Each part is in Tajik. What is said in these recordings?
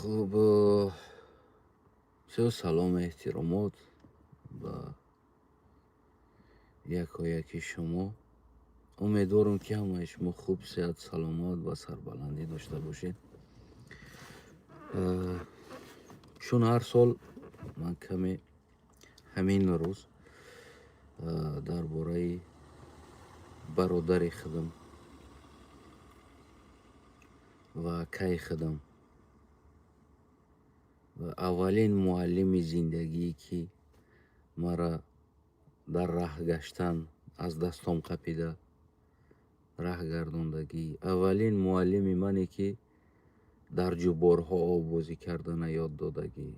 خب بسیار سلام احترامات با یکی شما. امیدوارم که همه شما خوب، صحت، سلامت و سربلندی داشته باشید. چون هر سال من کمی همین روز درباره برادر خودم و کای خودم و اولین معلم زندگی که مرا در راه گشتن از دستم قپیده راه گرداندگی، اولین معلم منی که дар ҷуборҳо овозӣ кардана ёд додагӣ,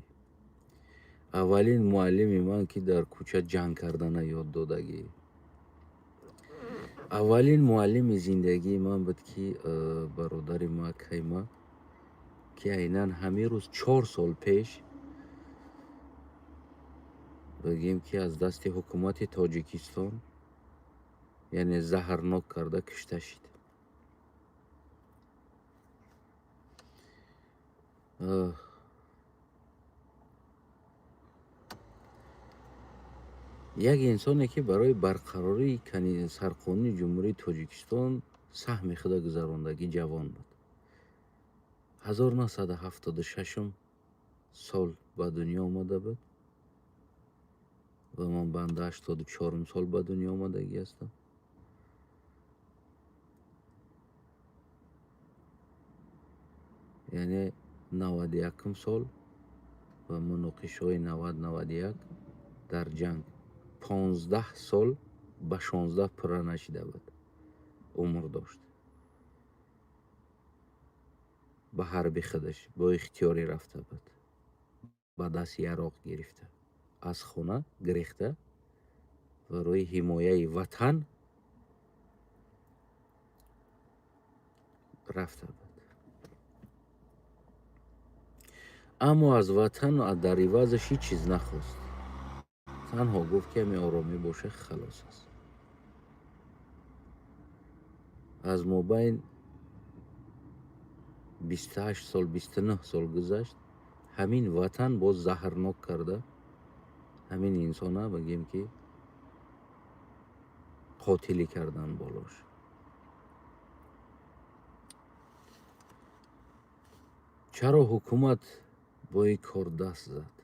аввалин муаллими ман ки дар кӯча ҷанг кардана ёд додагӣ, аввалин муаллими зиндагии ман буд ки бародари ма кайма ки айнан ҳамин рӯз 4 сол пеш бигем ки аз дасти ҳукумати Тоҷикистон яъне заҳрнок карда кушта шуд. як инсоне ки барои барқарории сарқонуни ҷумҳурии Тоҷикистон саҳми худа гузарондагӣ ҷавон буд. 1976 сол ба дунё омада буд ва ман банда 84 сол ба дунё омадагӣ ҳастам. яъне 91 сол ва муноқишаҳои 90-91 дар ҷанг 15 сол ба 16 пурра нашида буд, умр дошт. ба ҳарби худаш бо ихтиёрӣ рафта буд, ба дасти яроқ гирифта, аз хона гирехта барои ҳимояи ватан рафта буд. аммо аз ватан дар ивазаш ҳеҷ чиз нахост. танҳо гуфт ки ҳамин оромӣ боша халос аст. аз мобайн 28 сол 29 сол гузашт, ҳамин ватан боз заҳрнок карда ҳамин инсона бигем ки қотилӣ кардан болош. чаро ҳукумат бо ин кор даст зад,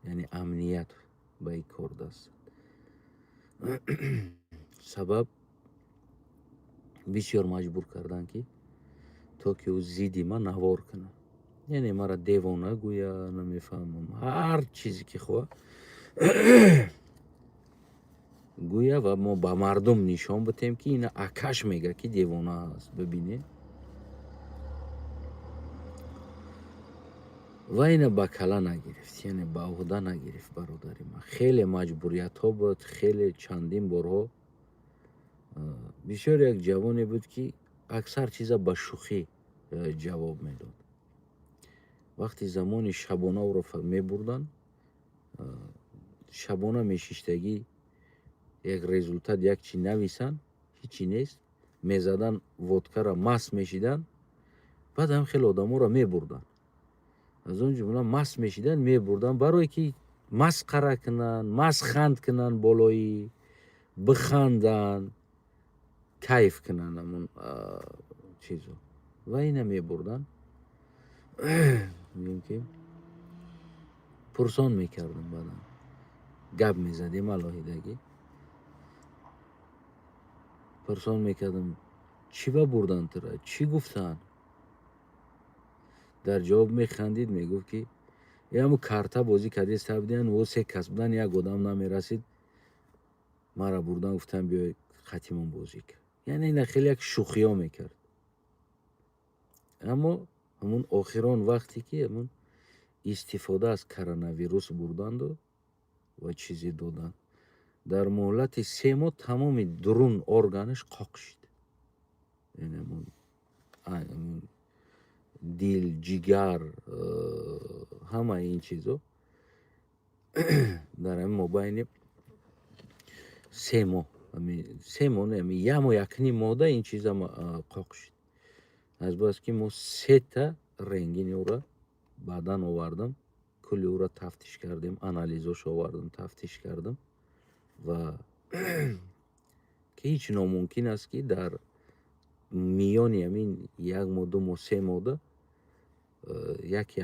яъне амният ба ин кор даст зад? сабаб бисёр маҷбур кардан ки то ки ӯ зидди ман навор кунад, яъне мара девона гӯя, намефаҳмам, ҳар чизе ки хоҳад гӯя ва мо ба мардум нишон битем ки ина акаш мега ки девона аст. бибинед, ва ина ба кала нагирифт, яъне ба уҳда нагирифт бародари ман. хеле маҷбуриятҳо буд, хеле чандин борҳо. бисёр як ҷавоне буд ки аксар чиза ба шӯхӣ ҷавоб медод. вақти замони шабона ӯро мебурданд, шабона мешиштагӣ як результат як чи нависанд, ҳичи нест, мезадан водкара маст мешидан, баъдам хеле одаморо мебурданд. аз он ҷумла маст мешидан мебурданд барое ки масқара кунанд, масханд кунанд, болои биханданд, кайф кунанд амон чизо. ва ина мебурданд. мегӯем ки пурсон мекардем, баъдам гап мезадем алоҳидагӣ. пурсон мекардам чӣ ба бурданд тура, чӣ гуфтанд? дар ҷавоб механдид, мегуфт ки ҳамун карта бозӣ карди сабдиан, во се кас будан, як одам намерасид, мара бурдан гуфтан биёй хатимон бозӣ кар. яъне ина хеле як шӯхиҳо мекард. аммо ҳамун охирон вақте ки ҳамун истифода аз коронавирус бурданду ва чизе доданд, дар муҳлати 3 моҳ тамоми дурун органаш қоқ шуд. яъне ҳамун дил, ҷигар, ҳамаи ин чизо дар ҳамин мобайни 3 моҳ, 3 моҳ не, 1 моҳ 1 ним моҳда ин чиза қоқ шуд. азбаски мо 3 та рангини ӯро баъдан овардам, кулли ӯро тафтиш кардем, анализош овардам, тафтиш кардам ва ки ҳеҷ номумкин аст ки дар миёни ҳамин 1 моҳ 2 моҳ 3 моҳда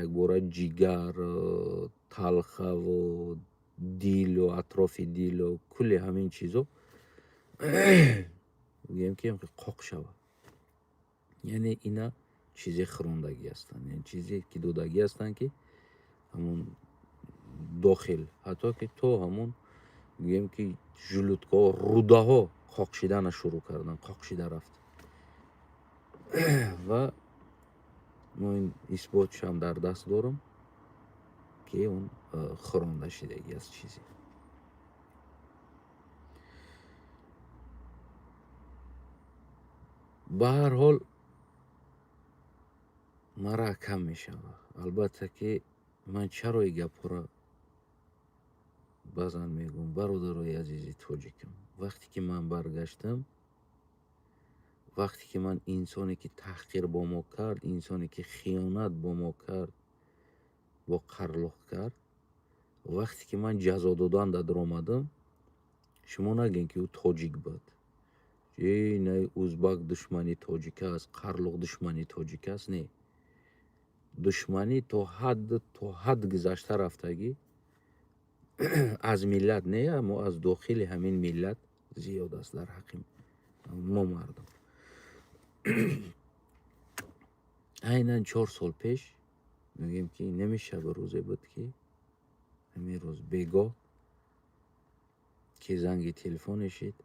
якбора ҷигар, талхаву дилу атрофи дилу кулли ҳамин чизо гӯем ки қоқ шавад. яъне ина чизе хӯрондагӣ ҳастанд, яъне чизе ки додагӣ ҳастанд ки ҳамун дохил ҳатто ки то ҳамун гӯем ки жӯлудкаҳо рӯдаҳо қоқ шидана шурӯъ карданд, қоқ шида рафт ва ман исботшам дар даст дорам ки он хӯронда шидагӣ аст чизе. ба ҳар ҳол мара кам мешавад. албатта ки ман чаро и гапҳоро баъзан мегӯям. бародарои азизи тоҷикам, вақте ки ман баргаштам, вақте ки ман инсоне ки таҳқир бо мо кард, инсоне ки хиёнат бо мо кард, бо қарлӯқ кард, вақте ки ман ҷазо додан даромадам, шумо нагӯед ки ӯ тоҷик буд, най узбак душмани тоҷик аст, қарлӯқ душмани тоҷик аст. Не, душманӣ то ҳад гузашта рафтагӣ аз миллат не, аммо аз дохили ҳамин миллат зиёд аст дар ҳаққи мо мардум. айнан 4 сол пеш мегӯем ки намешаба рӯзе буд ки ҳамин рӯз бегоҳ ки занги телефоне шид,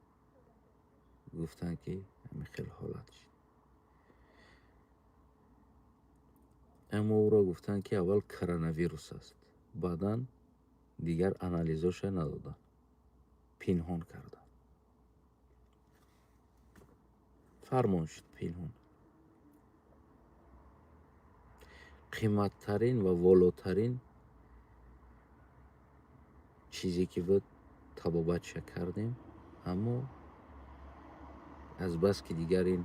гуфтанд ки ҳамин хел ҳолат шид. аммо ӯро гуфтанд ки аввал коронавирус аст, баъдан дигар анализоша надоданд, пинҳон карданд. фармон шуд пинҳон. қиматтарин ва волотарин чизе ки буд табобатша кардем, аммо азбас ки дигар ин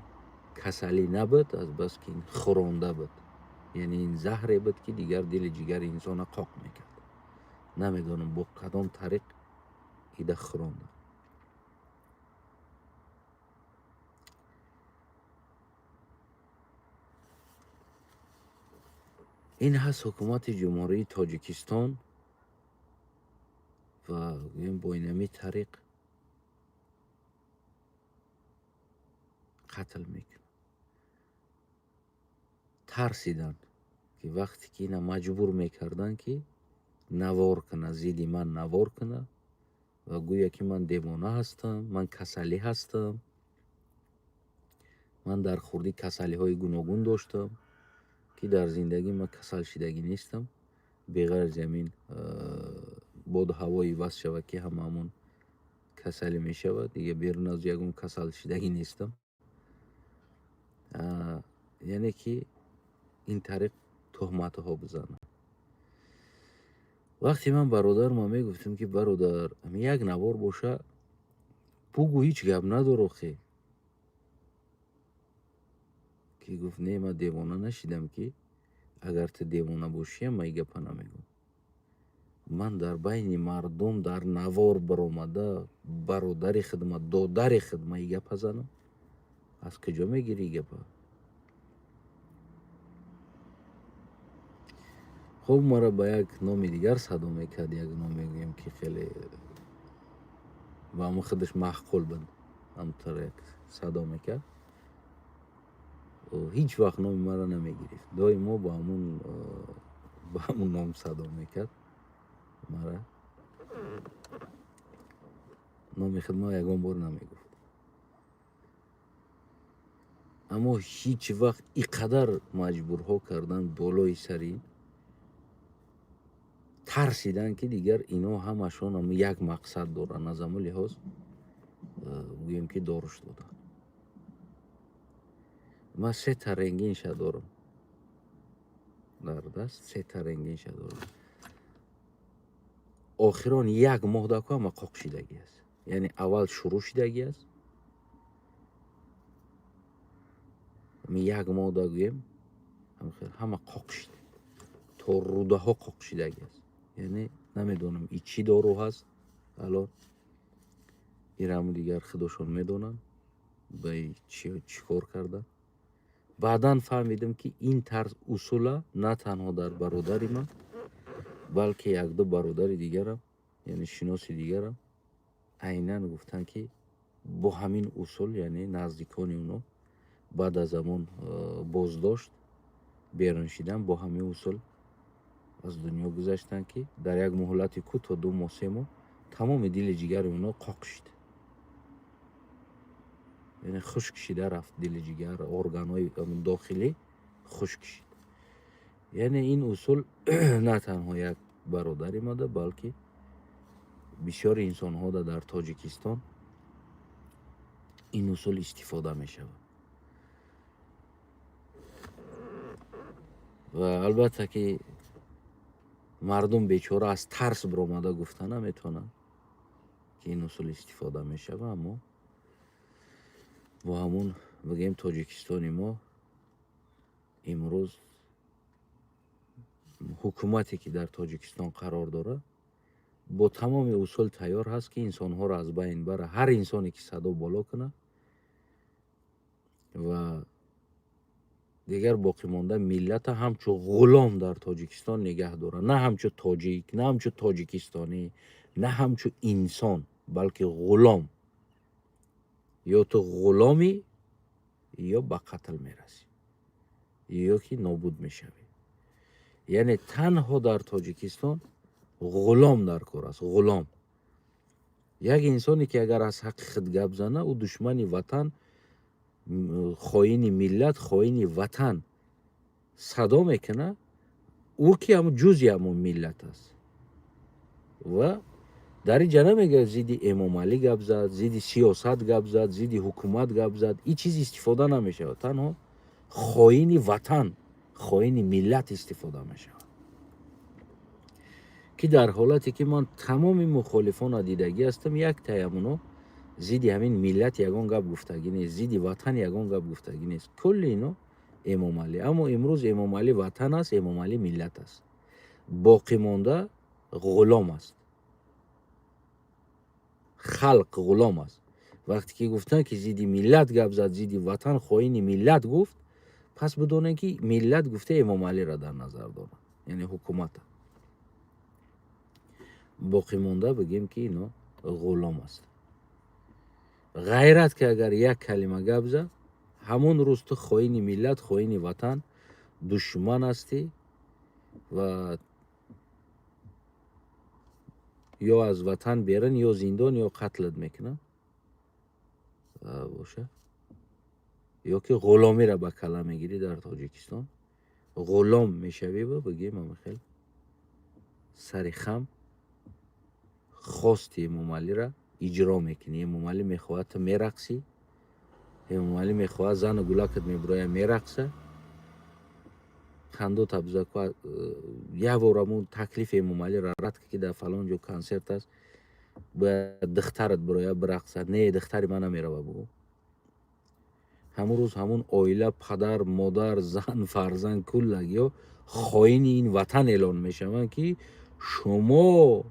касалӣ набуд, азбас ки ин хӯронда буд, яъне ин заҳре буд ки дигар дили ҷигари инсона қоқ мекард. намедонам бо кадом тариқ ида хӯронда. ин ҳаст ҳукумати ҷумҳурии Тоҷикистон ва гӯем бо инами тариқ қатл мекунад. тарсиданд ки вақте ки ина маҷбур мекарданд ки навор куна, зидди ман навор куна ва гӯя ки ман девона ҳастам, ман касалӣ ҳастам, ман дар хурдӣ касалиҳои гуногун доштам, ки дар зиндагӣ ман касал шидагӣ нестам, беғайр аз ҳамин боду ҳавои васт шавад ки ҳамаамон касалӣ мешавад, дига берун аз ягон касал шидагӣ нестам. яъне ки ин тариқ тӯҳматҳо бизанад. вақте ман бародарам мегуфтам ки бародар як навор боша, бугӯ, ҳеҷ гап надор охе. ки гуфт не, ман девона нашидам ки агар ту девона бошиям ман и гапа намегӯям. ман дар байни мардум дар навор баромада бародари хидмат, додари хидмат и гапа занам. аз куҷо мегирӣ и гапа? хуб, мара ба як номи дигар садо мекард, як ном мегӯем ки хеле ба ҳамон худаш маъқул буд, ҳамтар як садо мекард. ҳеҷ вақт номи мара намегирифт, доимо ба ҳамун ном садо мекард мара. номи хидмат ягон бор намегуфт. аммо ҳеҷ вақт и қадар маҷбурҳо карданд болои сари тарсиданд ки дигар ино ҳамашон як мақсад доранд, аз ҳамон лиҳоз гӯем ки дорӯш доданд. ман 3 та рангинша дорам дар даст, 3 та рангинша дорам. охирон 1 моҳ дако ама қоқ шидагӣ аст, яъне аввал шурӯъ шидагӣ аст, 1 моҳ да гӯем ҳама қоқшид, то рӯдаҳо қоқшидагӣ аст. яъне намедонам и чӣ дору ҳаст. алон ираму дигар худошон медонанд ба чӣ кор кардан. баъдан фаҳмидам ки ин тарз усула на танҳо дар бародари ман, балки якду бародари дигарам, яъне шиноси дигарам айнан гуфтанд ки бо ҳамин усул, яъне наздикони онҳо баъд аз ҳамон боздошт берун шидан, бо ҳамин усул аз дунё гузаштанд ки дар як муҳлати кӯтоҳ 2 моҳ 3 моҳ тамоми дили ҷигари онҳо қоқ шид. яъне хушк шида рафт дили ҷигар, органҳои дохилӣ хушк шид. яъне ин усул на танҳо як бародари мада, балки бисёри инсонҳода дар Тоҷикистон ин усул истифода мешавад. ва албатта ки мардум бечора аз тарс биромада гуфта наметавонанд ки ин усул истифода мешавад. аммо бо ҳамун бигем Тоҷикистони мо имрӯз ҳукумате ки дар Тоҷикистон қарор дорад бо тамоми усул тайёр ҳаст ки инсонҳоро аз байн бара. ҳар инсоне ки садо боло кунад ва дигар боқӣ монда миллата ҳамчун ғулом дар Тоҷикистон нигоҳ дорад. на ҳамчун тоҷик, на ҳамчун тоҷикистонӣ, на ҳамчун инсон, балки ғулом. ё ту ғуломӣ, ё ба қатл мерасӣ, ё ки нобуд мешавӣ. яъне танҳо дар Тоҷикистон ғулом дар кор аст. ғулом як инсоне ки агар аз ҳаққи худ гап зана, ӯ душмани ватан, хоини миллат, хоини ватан садо мекунад, ӯ ки ҷузъи ҳамон миллат аст. ва дар инҷа намегӯяд зидди Эмомалӣ гап зад, зидди сиёсат гап зад, зидди ҳукумат гап зад. ин чиз истифода намешавад. танҳо хоини ватан, хоини миллат истифода мешавад. ки дар ҳолате ки ман тамоми мухолифона дидагӣ ҳастам, яктаи ҳамонҳо зидди ҳамин миллат ягон гап гуфтагӣ нест, зидди ватан ягон гап гуфтагӣ нест. кулли ино Эмомалӣ. аммо имрӯз Эмомалӣ ватан аст, Эмомалӣ миллат аст. боқӣ монда ғулом аст. халқ ғулом аст. вақте ки гуфтанд ки зидди миллат гап зад, зидди ватан, хоини миллат гуфт, пас бидонем ки миллат гуфта Эмомалиро дар назар дорад, яъне ҳукумата. боқӣ монда бигем ки ино ғулом аст. ғайрат ки агар як калима гап зад, ҳамон рӯз ту хоини миллат, хоини ватан, душман ҳастӣ ва ё аз ватан берун, ё зиндон, ё қатлат мекунанд. боша ё ки ғуломиро ба кала мегирӣ дар Тоҷикистон. ғулом мешавӣ ва бигем амахел сари хам хости Эмомалиро иҷро мекунӣ. Эмомалӣ мехоҳад ту мерақсӣ, Эмомалӣ мехоҳад зану гулакат мебуроя мерақса. хандота бизаку як бор амун таклифи Эмомалиро рад ки дар фалон ҷо консерт аст, бояд духтарат бироя бирақса. не, духтари ман намерава бугӯ. ҳамун рӯз ҳамун оила, падар, модар, зан, фарзанд куллагиё хоини ин ватан эълон мешаванд ки шумо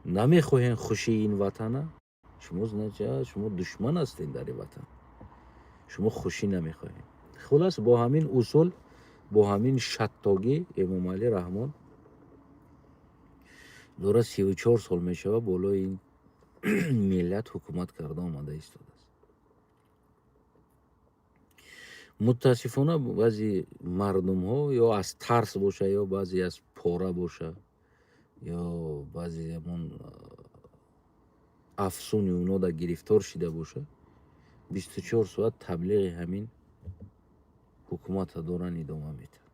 намехоҳем хушии ин ватана, шумо душман ҳастед дар ин ватан, шумо хушӣ намехоҳем. хулас бо ҳамин усул, бо ҳамин шаттогӣ Эмомалӣ Раҳмон дора 34 сол мешавад болои ин миллат ҳукумат карда омада истодааст. мутаассифона баъзи мардумҳо ё аз тарс боша, ё баъзе аз пора боша, ё баъзе ҳамон афсуни онҳо да гирифтор шида боша, 24 соат таблиғи ҳамин ҳукумата доран идома медиҳад.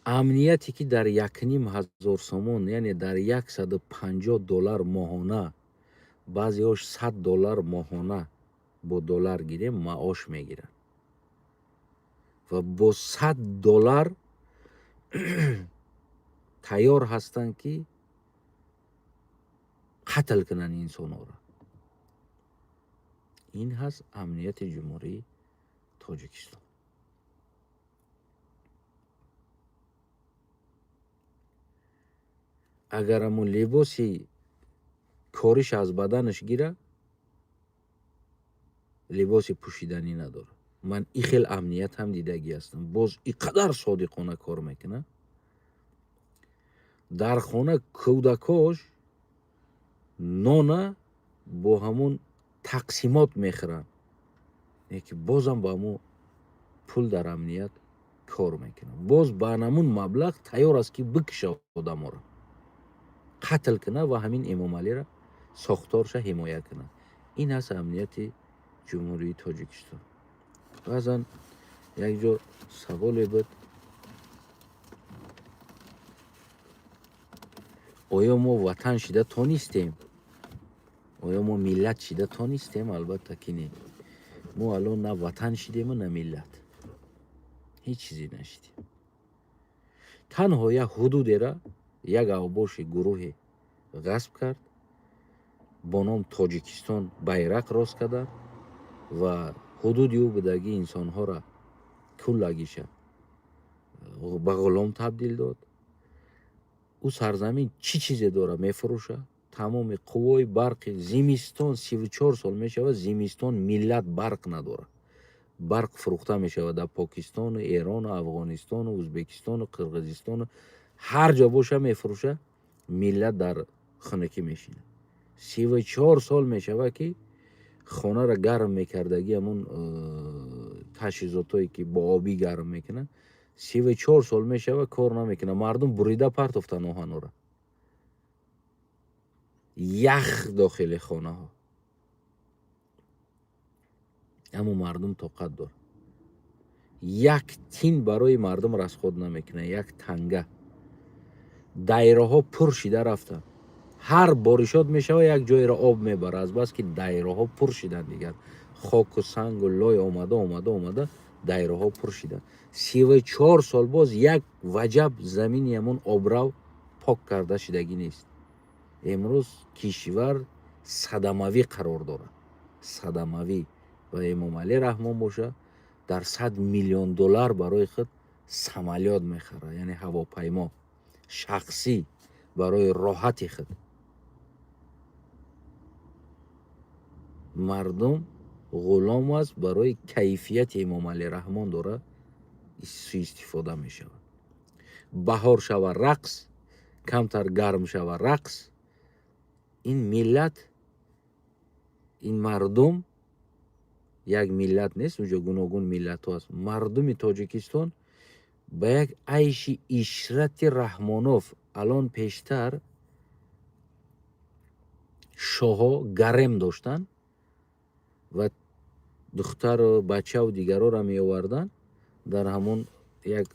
амнияте ки дар 1500 сомон, яъне дар $150 моҳона, баъзеҳош $100 моҳона бо доллар гирем маош мегиранд ва бо $100 тайёр ҳастанд ки қатл кунанд инсонҳоро. ин ҳаст амнияти ҷумҳурии тоҷикистон. агар ҳамун либоси кориш аз баданаш гира, либоси пӯшиданӣ надора. ман и хел амният ҳам дидагӣ ҳастам. боз и қадар содиқона кор мекунад. дар хона кӯдакош нона бо ҳамун тақсимот мехӯранд, ки бозам ба ҳамун пул дар амният кор мекунад. боз ба ҳамун маблағ тайёр аст ки бикиша одаморо, қатл кунад ва ҳамин Эмомалиро сохторша ҳимоя кунад. ин аст амнияти ҷумҳурии Тоҷикистон. баъзан якҷо саволе буд, оё мо ватан шида тонистем? оё мо миллат шида тонистем? албатта ки не. мо алон на ватан шидему, на миллат. ҳеҷ чизе нашидем. танҳо як ҳудудеро як авбоши гурӯҳе ғасб кард, бо ном Тоҷикистон байрақ рост карданд ва ҳудуди ӯ будагӣ инсонҳоро куллагиша ба ғулом табдил дод. ӯ сарзамин чӣ чизе дора мефурӯшад. тамоми қуввои барқи зимистон 34 сол мешавад, зимистон миллат барқ надорад. барқ фурӯхта мешавад дар Покистону, Эрону, Афғонистону, Ӯзбекистону, Қирғизистону, ҳар ҷо боша мефурӯша, миллат дар хунукӣ мешинад. 34 сол мешавад ки хонаро гарм мекардагӣ ҳамун тажҳизотое ки бо обӣ гарм мекунад, 34 сол мешавад кор намекунад. мардум бурида партофтанд оҳаноро. ях дохили хонаҳо. аммо мардум тоқат дорад. як тин барои мардум расход намекунад, як танга. дайраҳо пур шида рафтанд. ҳар боришот мешавад як ҷоеро об мебарад, азбаски дайраҳо пур шиданд. дигар хоку сангу лой омада дайраҳо пур шиданд. 34 сол боз як ваҷаб замини ҳамон обрав пок карда шидагӣ нест. имрӯз кишвар садамавӣ қарор дорад. садамавӣ. ва Эмомалӣ Раҳмон боша дар $100 миллион барои худ самолёт мехарад, яъне ҳавопаймо шахсӣ барои роҳати худ. мардум ғулом аст барои кайфияти Эмомалӣ Раҳмон дора суистифода мешавад. баҳор шава рақс, камтар гарм шава рақс. ин миллат, ин мардум як миллат нест, уҷо гуногун миллатҳо аст. мардуми Тоҷикистон ба як айши ишрати Раҳмонов, алон пештар шоҳо гарем доштанд ва духтару бачаву дигароро меоварданд дар ҳамон як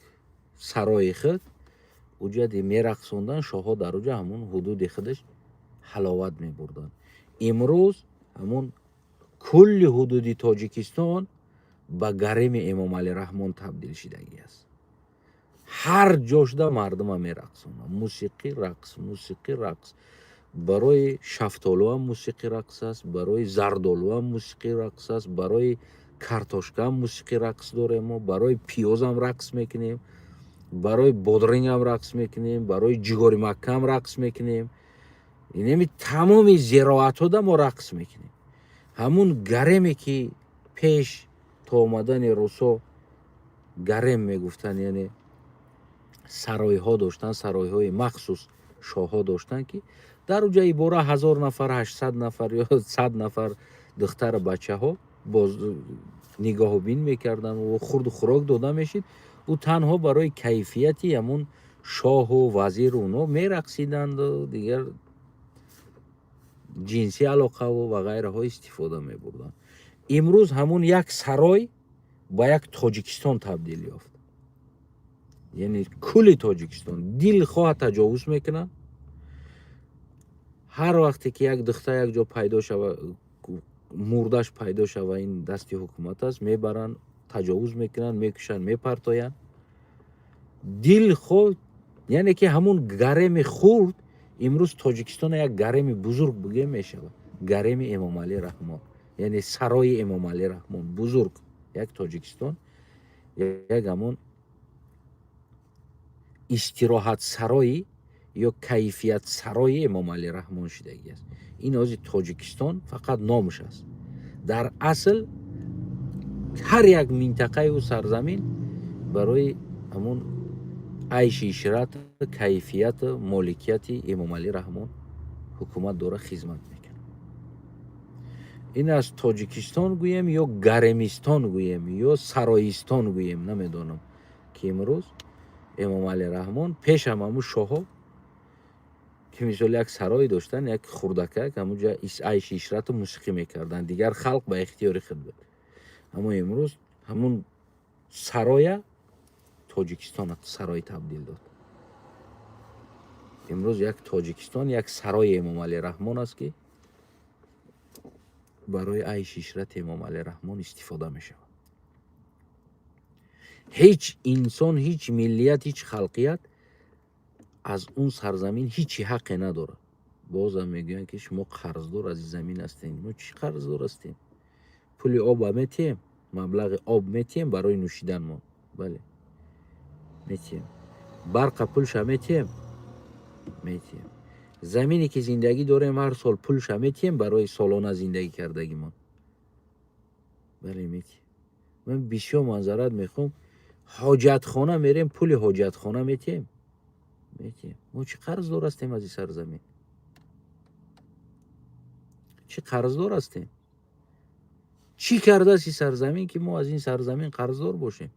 сарои худ, уҷа мерақсонданд. шоҳо дар уҷа ҳамон ҳудуди худаш ҳаловат мебурданд. имрӯз ҳамон кулли ҳудуди Тоҷикистон ба гареми Эмомалӣ Раҳмон табдил шидагӣ аст. ҳар ҷошда мардума мерақсонанд. мусиқӣ рақс, мусиқӣ рақс. барои шафтолу ҳам мусиқӣ рақс аст, барои зардолу ҳам мусиқӣ рақс аст, барои картошка ҳам мусиқӣ рақс дорем мо, барои пиёзам рақс мекунем, барои бодрингам рақс мекунем, барои ҷигори маккаам рақс мекунем. инами тамоми зироатҳода мо рақс мекунем. ҳамун гареме ки пеш то омадани русо гарем мегуфтанд, яъне саройҳо доштанд, саройҳои махсус шоҳҳо доштанд ки дар уҷа ибора 1000 нафар, 800 нафар ё 100 нафар духтару бачаҳо боз нигоҳубин мекарданд ва хурду хӯрок дода мешид. ӯ танҳо барои кайфияти ҳамун шоҳу вазиру онҳо мерақсиданду дигар ҷинсӣ алоқаву ва ғайраҳо истифода мебурданд. имрӯз ҳамун як сарой ба як Тоҷикистон табдил ёфт. яъне кулли Тоҷикистон дил хоҳа таҷовуз мекунад. ҳар вақте ки як духтар як ҷо пайдо шава, мурдаш пайдо шава, ин дасти ҳукумат аст, мебаранд, таҷовуз мекунанд, мекушанд, мепартоянд. дил хоҳ, яъне ки ҳамун гареми хурд имрӯз Тоҷикистон як гареми бузург буге мешавад. гареми Эмомалӣ Раҳмон, яъне сарои Эмомалӣ Раҳмон бузург. як Тоҷикистон як ҳамон истироҳатсарои ё кайфиятсарои Эмомалӣ Раҳмон шудагиаст. ин ҳозир Тоҷикистон фақат номш аст. дар асл ҳар як минтақаи ӯ сарзамин барои ҳамон айши ишрат, кайфият, моликияти Эмомалӣ Раҳмон ҳукумат дора хизмат мекунад. ин аз Тоҷикистон гӯем ё Гаремистон гӯем ё Сароистон гӯем, намедонам, ки имрӯз Эмомалӣ Раҳмон пеш ҳамаму шоҳо ки мисол як сарой доштан, як хурдакак ҳамунҷа айши ишрату мусиқӣ мекарданд, дигар халқ ба ихтиёри худ буд. аммо имрӯз ҳамун сароя Тоҷикистон сарой табдил дод. имрӯз як Тоҷикистон як сарои Эмомалӣ Раҳмон аст ки барои айши ишрати Эмомалӣ Раҳмон истифода мешавад. ҳеҷ инсон, ҳеҷ миллият, ҳеҷ халқият аз он сарзамин ҳичи ҳаққе надорад. бозам мегӯянд ки шумо қарздор аз ин замин ҳастем. мо чӣ қарздор ҳастем? пули оба метиҳем, маблағи об метиҳем барои нӯшидан. мо бале метиҳем. барқа пулша метиҳем, метиҳем. замине ки зиндагӣ дорем ҳар сол пулша метиҳем барои солона зиндагӣ кардагимон, бале метиҳем. ман бисёр манзарат мехоҳам, ҳоҷатхона мерем, пули ҳоҷатхона метиҳем, метиҳем. мо чӣ қарздор ҳастем аз ин сарзамин? чӣ қарздор ҳастем? чӣ кардааст ин сарзамин ки мо аз ин сарзамин қарздор бошем?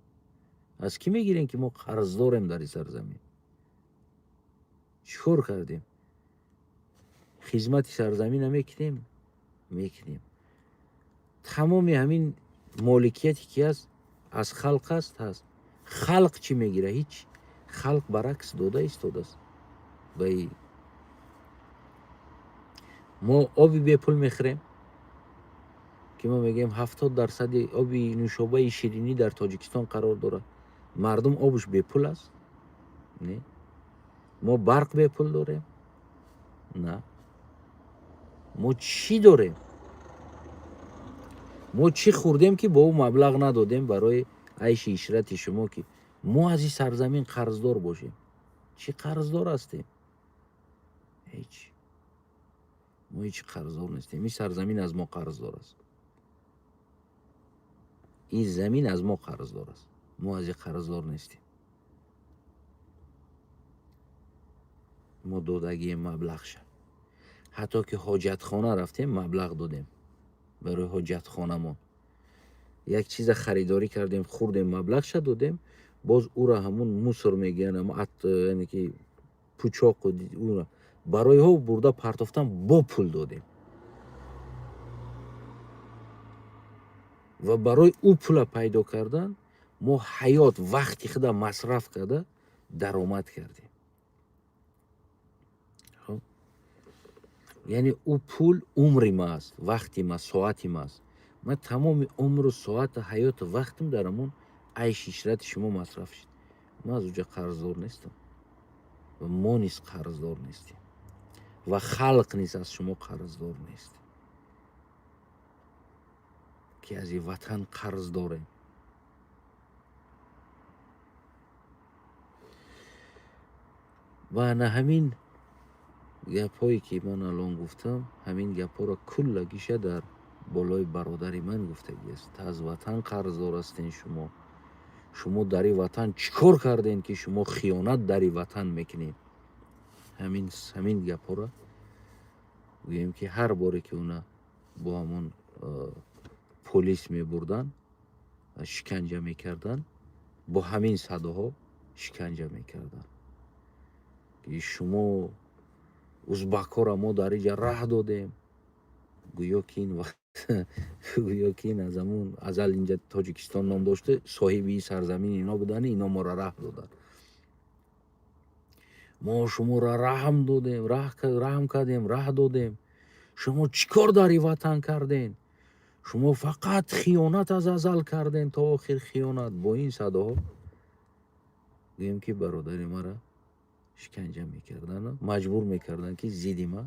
аз кӣ мегирем ки мо қарздорем дар ин сарзамин? чӣ кор кардем? хизмати сарзамина мекунем, мекунем. тамоми ҳамин моликияте ки ҳаст аз халқ аст, ҳаст. халқ чӣ мегира? ҳеҷ. халқ баръакс дода истодааст. мо оби бепул мехӯрем ки мо мегӯем 70% оби нӯшобаи ширинӣ дар Тоҷикистон қарор дорад. мардум обуш бепул аст? Не. мо барқ бепул дорем? На. мо чӣ дорем? мо чӣ хӯрдем ки бо ӯ маблағ надодем барои айши ишрати шумо, ки мо аз ин сарзамин қарздор бошем? чӣ қарздор ҳастем? ҳеҷ. мо ҳеҷ қарздор нестем. ин сарзамин аз мо қарздор аст. ин замин аз мо қарздор аст. мо аз ин қарздор нестем. мо додагием маблағша. ҳатто ки ҳоҷатхона рафтем, маблағ додем барои ҳоҷатхонамон. як чиза харидорӣ кардем, хӯрдем, маблағша додем, боз ӯра ҳамун мусор мегӯянд, яъне ки пӯчоқу ӯра барои ҳо бурда партофтан, бо пул додем. ва барои ӯ пула пайдо кардан мо ҳаёт, вақти худа масраф карда даромад кардем. яъне ӯ пул умри ма аст, вақти ма, соати ма аст. ман тамоми умру соата, ҳаёту вақтим дар ҳамон айши ишрати шумо масраф шуд. ман аз уҷа қарздор нестам. ва мо низ қарздор нестем. ва халқ низ аз шумо қарздор нест, ки аз ин ватан қарз дорем. ва ана ҳамин гапҳое ки ман алон гуфтам, ҳамин гапҳоро кулла гиша дар болои бародари ман гуфтагиаст. аз ватан қарздор ҳастен шумо. шумо дар ин ватан чӣ кор кардем ки шумо хиёнат дар ин ватан мекунед? ҳамин гапҳоро гӯем ки ҳар боре ки уна бо ҳамон полис мебурдан, шиканҷа мекардан, бо ҳамин садоҳо шиканҷа мекардан ки шумо узбакҳоро мо дар инҷа раҳ додем. гӯё ки ин аз ҳамун азал инҷа Тоҷикистон ном дошта, соҳиби ин сарзамин ино буданд, ино моро раҳ доданд. мо шуморо раҳм додем, раҳм кардем, раҳ додем. шумо чӣ кор дар ин ватан кардем? шумо фақат хиёнат аз азал кардем то охир хиёнат. бо ин садоҳо гӯем ки бародари мара шиканҷа мекардан, маҷбур мекардан ки зидди ма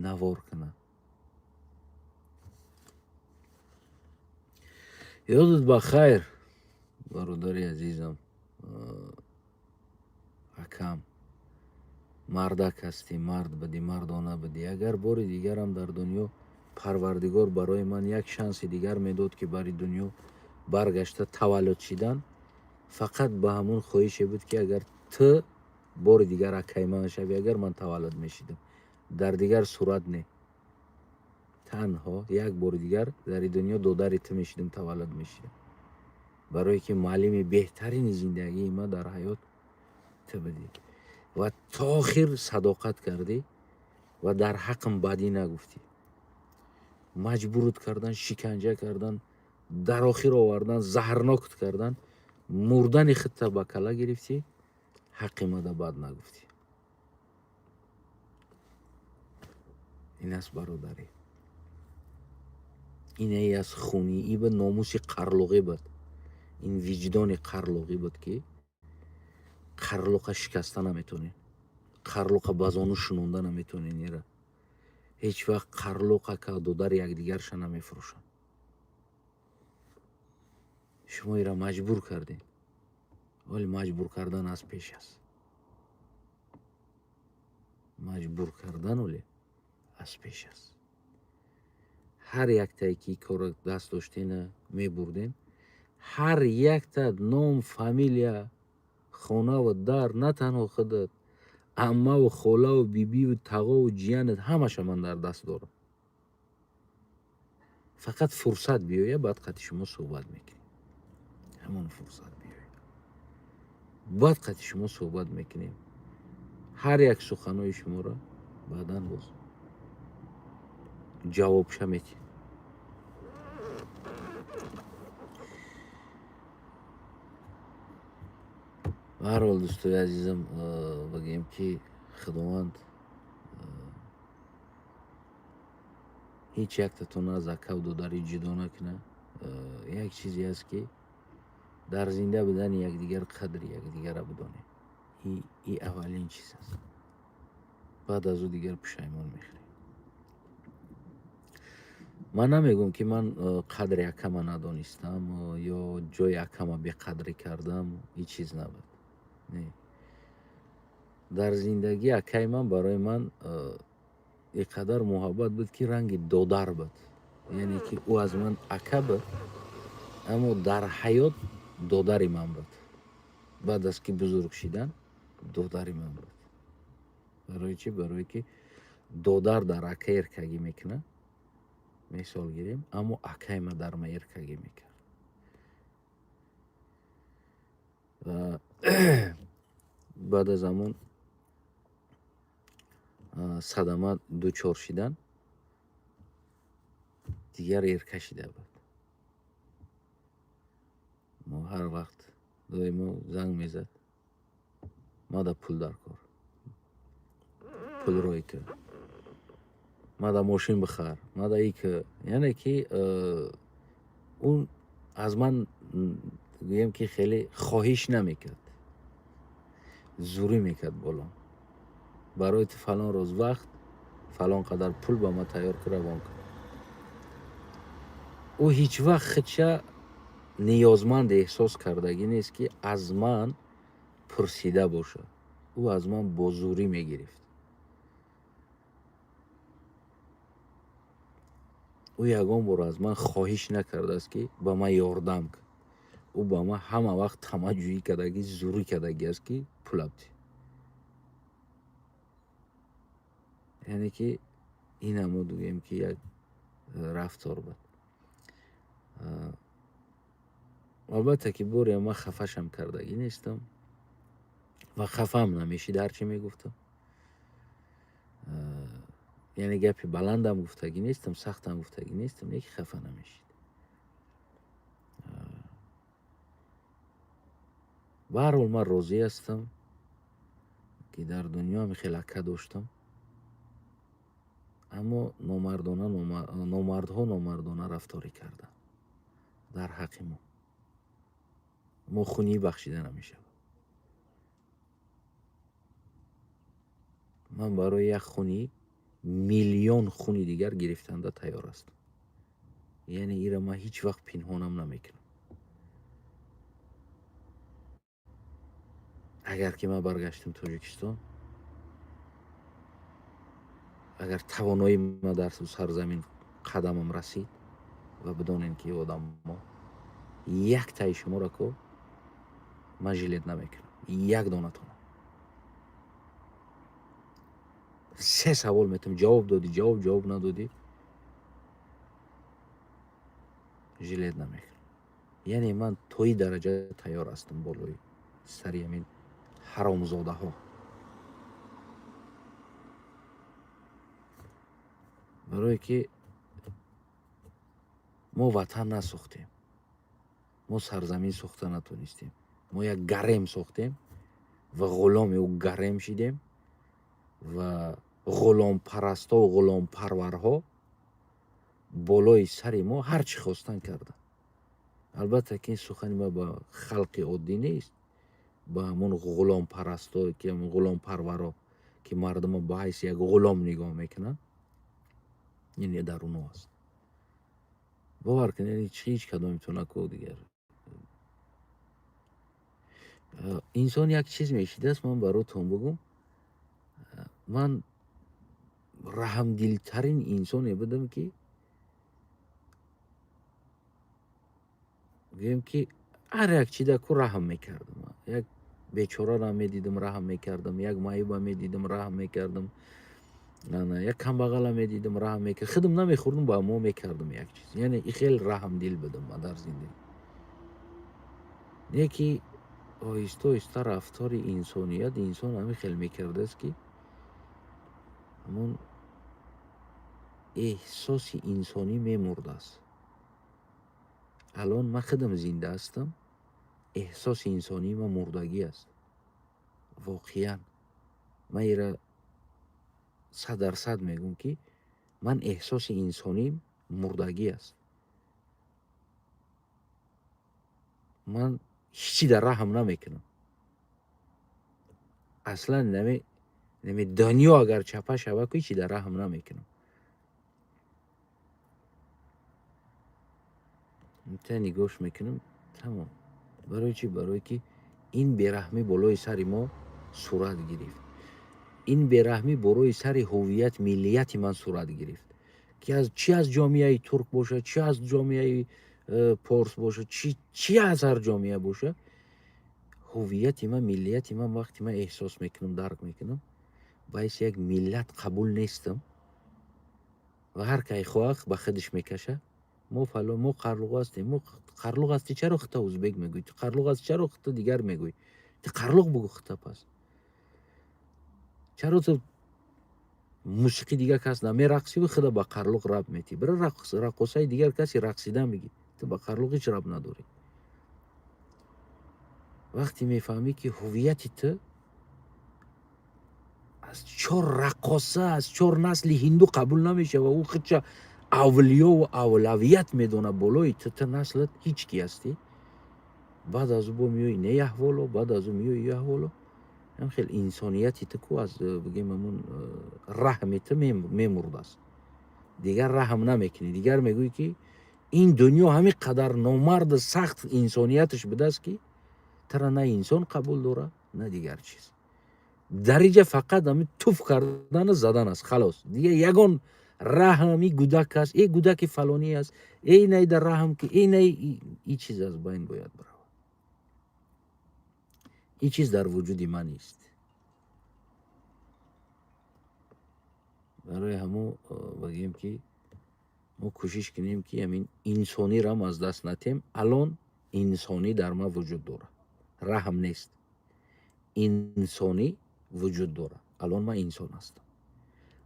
навор кунад. یادت بخیر برادری عزیزم، акам, мардак ҳастӣ, мард будӣ, мардона будӣ. Агар бори дигарам дар дунё Парвардигор барои ман як шанси дигар медод ки бари дунё баргашта таваллуд шидан, фақат ба ҳамун хоҳише буд ки агар ту бори дигар акаи ман шавӣ, агар ман таваллуд мешидам. Дар дигар сурат не. танҳо як бори дигар дари дунё додари ту мешидам, таваллуд мешидам. барое ки муаллими беҳтарини зиндагии ман дар ҳаёт ту будӣ ва то охир садоқат кардӣ ва дар ҳаққам бадӣ нагуфтӣ. маҷбурут кардан, шиканҷа кардан, дар охир овардан, заҳрнокут кардан, мурдани худта ба кала гирифтӣ, ҳаққи мада бад нагуфтӣ. ин аст бародарӣ. ина аз хунӣ, и ба номуси қарлуғӣ буд. ин виҷдони қарлуғӣ буд ки қарлуқа шикаста наметонӣ, қарлуқа ба зону шунонда наметонӣ. ира ҳеҷ вақт қарлуқа ка додар якдигарша намефурӯшанд. шумо ира маҷбур кардед, вале маҷбур кардан аз пеш аст. маҷбур кардан оле аз пеш аст. ҳар яктае ки корро даст доштена мебурдем, ҳар якта ном, фамилия, хонаву дар, на танҳо худат, аммаву холаву бибиву тағову ҷиянат, ҳамаша ман дар даст дорам. фақат фурсат биёяд, баъд қадди шумо суҳбат мекунем. ҳамон фурсат биёяд, баъд қадди шумо суҳбат мекунем. ҳар як суханои шуморо баъдан боз ҷавобша метиҳем. ҳар ҳол дӯстои азизам, бигӯем ки худованд ҳеҷ яктатонро аз акаву додарӣ ҷудо накуна. як чизе аст ки дар зинда будани якдигар қадри якдигара бидонем. и аввалин чиз аст. баъд аз ӯ дигар пушаймон мехӯрем. ман намегӯям ки ман қадри акама надонистам ё ҷои акама беқадрӣ кардам. ҳеҷ чиз набуд. не. дар зиндагӣ акаи ман барои ман ин қадар муҳаббат буд ки ранги додар буд. яъне ки ӯ аз ман ака буд, аммо дар ҳаёт додари ман буд. баъд аз ки бузург шидан додари ман буд. барои чӣ? барое ки додар дар ака еркагӣ мекунад, мисол гирем, аммо акаи ман дар ман еркагӣ мекард. ва баъд аз ҳамон садама дучор шидан дигар ерка шида буд. мо ҳар вақт доимо занг мезад, мада пул дар кор, пулро ика, мада мошин бихар, мада ика. яъне ки он аз ман гӯем ки хеле хоҳиш намекард, зурӣ мекард болам. барои ту фалон рӯз вақт фалон қадар пул ба ман тайёр ку равон кун. ӯ ҳеҷ вақт худша ниёзманд эҳсос кардагӣ нест ки аз ман пурсида бошад. ӯ аз ман бо зурӣ мегирифт. ӯ ягон бор аз ман хоҳиш накардааст ки ба ман ёрдам кун. ӯ ба ман ҳама вақт тамаҷҷӯҳӣ кардагӣ, зурӣ кардагӣ аст ки пула бдӣ. яъне ки ин ҳамо гӯем ки як рафтор буд. албатта ки борем ман хафашам кардагӣ нестам ва хафаам намешид ҳарчи мегуфтам. яъне гапи баландам гуфтагӣ нестам, сахтам гуфтагӣ нестам, не ки хафа намешид. ба ҳар ҳол ман розӣ ҳастам ки дар дунё ҳамихел ака доштам, аммо номардҳо номардона рафторӣ карданд дар ҳаққи мо. мо хунӣ бахшида намешавад. ман барои як хунӣ миллион хуни дигар гирифтанда тайёр ҳастам. یعنی ایره ما هیچ وقت پنهانم نمیکنم. اگر که من برگشتم تاجیکستان، اگر توانایی ما در سرزمین قدمم رسید و بدون که آدم ما یک تای شما را که من ژیلت نمیکنم، یک دانه تون. 3 سوال میتونم جواب دادی، جواب ندادی، ژیلت نمیکنم. یعنی من توی درجه تیار هستم بالای سری همین حرامزاده ها. برای که ما وطن نساختیم، ما سرزمین ساخته نتونستیم، ما یک گرم ساختیم و غلام او گرم شدیم و غلام پرستا و غلام پرورها بالای سر ما هر چی خواستن کردن. البته که این سخنی ما با خلق عادی نیست، با همون غلام پرستا که همون غلام پرورا که مردم با حیث یک غلام نگاه میکنن، این در اونو هست. باور کنید هیچ کدام میتونه که دیگر انسان یک چیز میشیده است. من براتون بگم، من رحم دلترین انسانی بودم که بگم که هر یک چیز کو رحم میکردم. یک بیچاره را میدیدم رحم میکردم، یک معیوب میدیدم رحم میکردم، نه یک کمبغل میدیدم رحم میکردم، خودم نمیخوردم با ما میکردم یک چیز. یعنی این خیلی رحم دل بودم من در زندگی. نه که آهسته آهسته رفتار انسانیت انسان همین خیلی میکرده است که همون احساس انسانی میمرده است. الان من خودم زنده هستم، احساس انسانی من مردگی است. واقعا من ایره 100% میگم که من احساس انسانی مردگی است. من هیچی در رحم نمیکنم اصلا. نمی دنیا اگر چپه شوه که هیچی در رحم نمیکنم. تا نگاش میکنم تمام. برای چی؟ برای که این بیرحمی بالای سر ما صورت گرفت. این بیرحمی بالای سر هویت ملیت من صورت گرفت که از چی از جامعه ترک باشه، چی از جامعه پارس باشه، چی از هر جامعه باشه، هویت من ملیت من وقتی من احساس میکنم درک میکنم باعث یک ملت قبول نیستم و هر کی خواه به خودش میکشه. ما فلان، ما قرلوق هستیم، ما قرلوق هستی چرا خطا ازبک میگوی؟ تو قرلوق هستی چرا خطا دیگر میگوی؟ تو قرلوق بگو خطا. پس چرا تو موسیقی دیگر کس نمیرقصی و خدا با قرلوق رب میتی؟ برای رقصای دیگر کسی رقصیدن میگی، تو با قرلوق هیچ رب نداری. وقتی میفهمی که هویت تو از 4 رقاصه از 4 نسل هندو قبول نمیشه و او خودش اولیا و اولویت میدونه بالای تو نسلت هیچ کی هستی، بعد از او میای نه احوالو، بعد از او میای احوالو. هم خیلی انسانیتی تو کو از بگیم همون رحم تو میمرده است. دیگر رحم نمیکنی، دیگر میگوی که این دنیا همین قدر نامرد سخت انسانیتش بده است که ترا نه انسان قبول داره نه دیگر چیز. درجه فقط همین توف کردن زدن است، خلاص. دیگه یگان رحمی گودک است، ای گودک فلانی است، ای نه در رحم که ای نه ای چیز از بین باید بره. این چیز در وجود من نیست. برای همو بگیم که ما کوشش کنیم که همین انسانی را هم از دست ندیم. الان انسانی در ما وجود داره، رحم نیست، انسانی وجود داره. الان من انسان هستم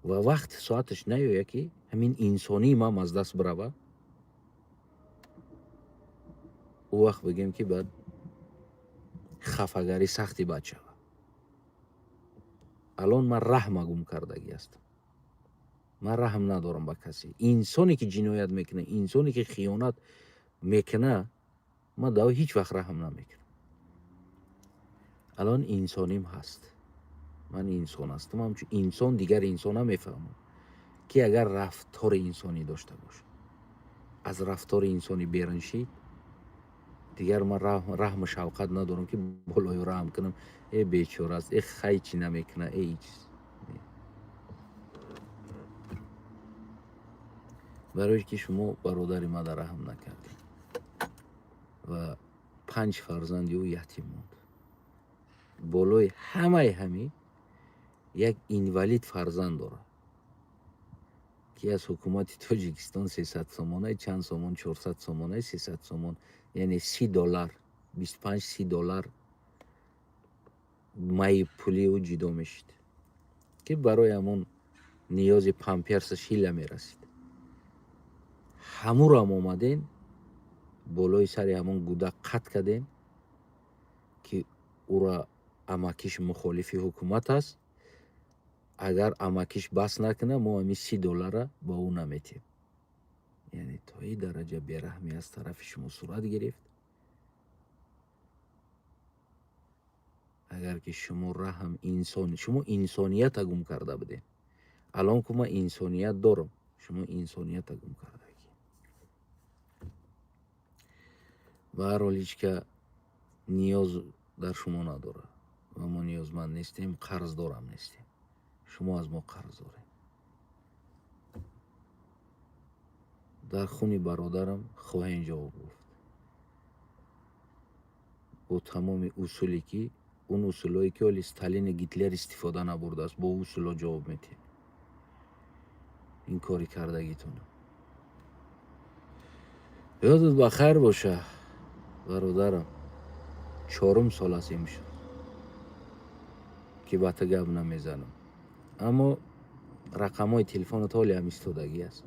و وقت ساعتش نیاید که همین انسانی ما از دست بروه، او وقت بگیم که بعد خفگاری سختی باید شود. الان من رحم گم کردگی هستم، من رحم ندارم با کسی. انسانی که جنایت میکنه، انسانی که خیانت میکنه، من دو هیچ وقت رحم نمیکنم. الان انسانیم هست، من انسان هستم، همچون انسان دیگر انسان هم میفهمم که اگر رفتار انسانی داشته باشه. از رفتار انسانی بیرون شید، دیگر من رحم و شفقت ندارم که بالای رحم کنم ای بیچاره است، ای خی چی نمیکنه، ای چیز. برای که شما برادر ما در رحم نکردید و 5 فرزند او یتیم ماند. بالای همه همی یک اینوالید فرزند داره که از حکومت تاجیکستان 300 سومانه، چند سومون 400 سومانه، 300 سومون، یعنی $30، 25-30 مای پولی او جدا میشد که برای همون نیاز پامپرسش هیله میرسید. همون را هم آمدین بالای سر همون گودک قطع کردین که او را امکیش مخالفی حکومت است، اگر امکیش بس نکنه ما همی $30 را با او نمیتیم. یعنی تا این درجه بیرحمی از طرف شما صورت گرفت. اگر که شما رحم انسان، شما انسانیت گم کرده بدین. الان که ما انسانیت دارم، شما انسانیت گم کرده. و هر حال هیچ که نیاز در شما نداره و ما نیازمند نیستیم، قرض دارم نیستیم، شما از ما قرض داریم. در خونی برادرم خواهیم جواب گفت با تمام اصولی که اون اصولایی که استالین گیتلر استفاده نبرده است، با اصولا جواب میتیم. این کاری کردگیتونه. یادت بخیر باشه برادرم. 4 سال است امشب که با تو گپ نمیزنم، اما رقمای تلفن تا هم ایستادگی است.